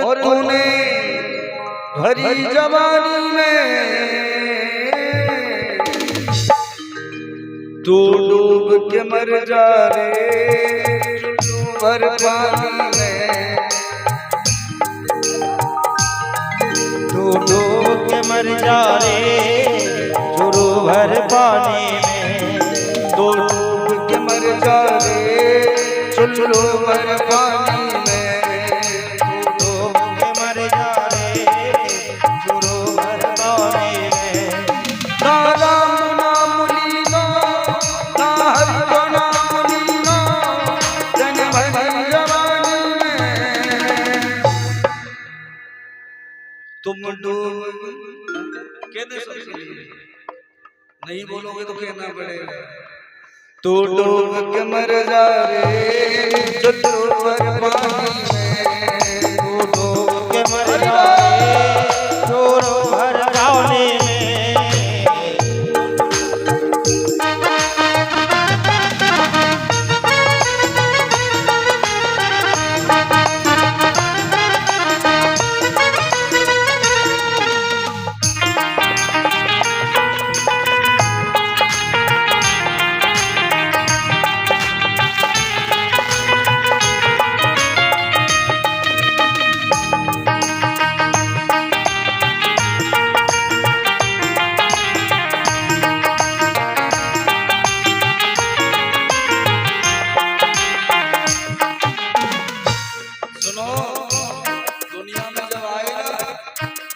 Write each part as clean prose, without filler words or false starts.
और तूने भरी जवानी में तू डूब के मर जा रे भर पानी में, तू डूब के मर जा रे चुरू भर पानी में, तू डूब के मर जा रे चुरू भर पानी में, तू डूब के मर जा रे चुरू भर पानी में। ना राम ना मुनि ना हरि को ना मुनि ना जन भरी जवानी में तुम डूब कहते नहीं बोलोगे तो कहना पड़ेगा। तू डूब के मर जा रे चुरू भर पानी में, तू डूब के मर जा रे चुरू भर पानी में।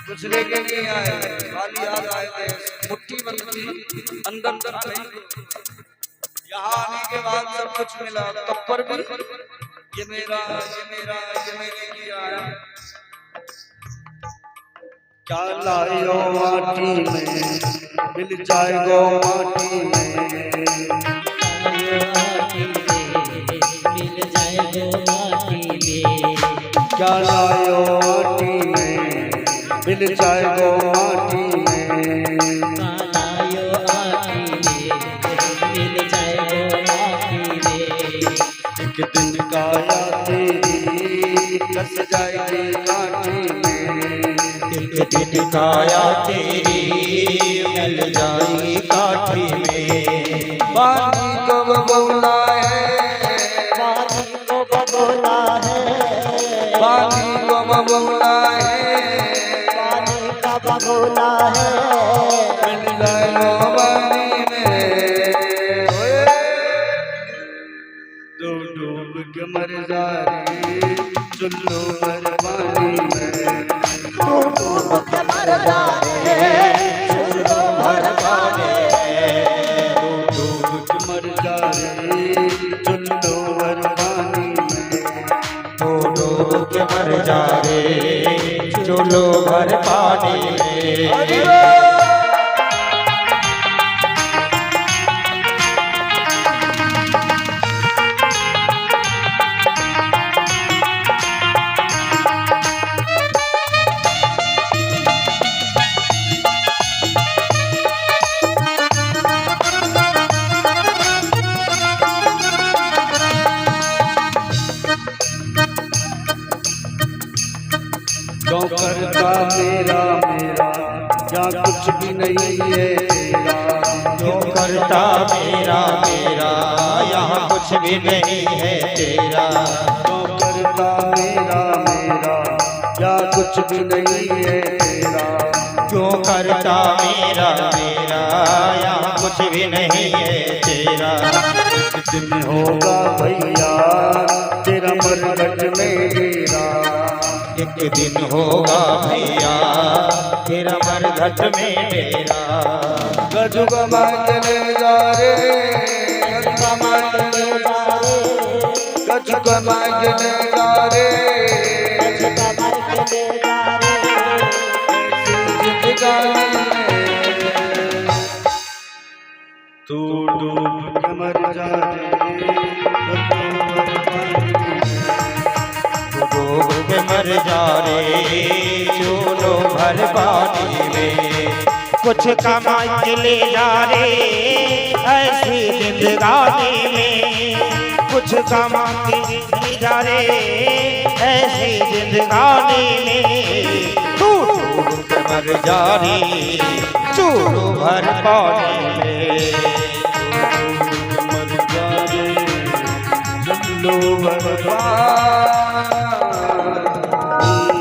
कुछ लेके नहीं आए, खाली याद आए थे, मुट्ठी बंद थी, अंदर तक नहीं। यहाँ आने के बाद सब कुछ मिला, तब पर भी ये मेरा ये मेरा ये मेरे किया है। क्या लायो माटी में मिल जाएगो माटी में, मिल जाएगो माटी में, क्या लायो माटी में मिल जाएगो माटी में, कालायो आटी में मिल जाएगो माटी में। एक दिन काया तेरी कस जाएगी काटी में, एक दिन काया तेरी मिल जाएगी काठी में। पानी को बबूला है, पानी को बबूला है, पानी को बबूला है, पानी का बबूला है, मिल जाएगो पानी में। ओए तू डूब के मर जा रे चुल्लू भर पानी में, तू डूब के मर जा रे चुल्लू भर पानी में, तू डूब के मर जा रे चुल्लू भर पानी में, तू डूब के मर जा रे चुल्लू भर पानी में। क्यों करता मेरा मेरा या कुछ भी नहीं है तेरा, क्यों करता मेरा मेरा यहाँ कुछ भी नहीं है तेरा, क्यों करता मेरा मेरा या कुछ भी नहीं है तेरा, क्यों करता मेरा मेरा यहाँ कुछ भी नहीं है तेरा। एक दिन होगा भैया तेरा मरघट में डेरा, एक दिन होगा भैया तेरा मरघट में डेरा। गजू कमा के ले जा रे, गजू कमा के ले जा रे, गजू कमा के ले जा रे, जिंदगानी में तू डूब के मर जा रे, डूब के मर जा रे चूलो भर पानी में, कुछ कमा के ले जा रे ऐसी जिंदगानी में, कुछ कमा के ले जा रे ऐसी जिंदगानी में तू डूब के मर जा रे चूरू भर पानी में।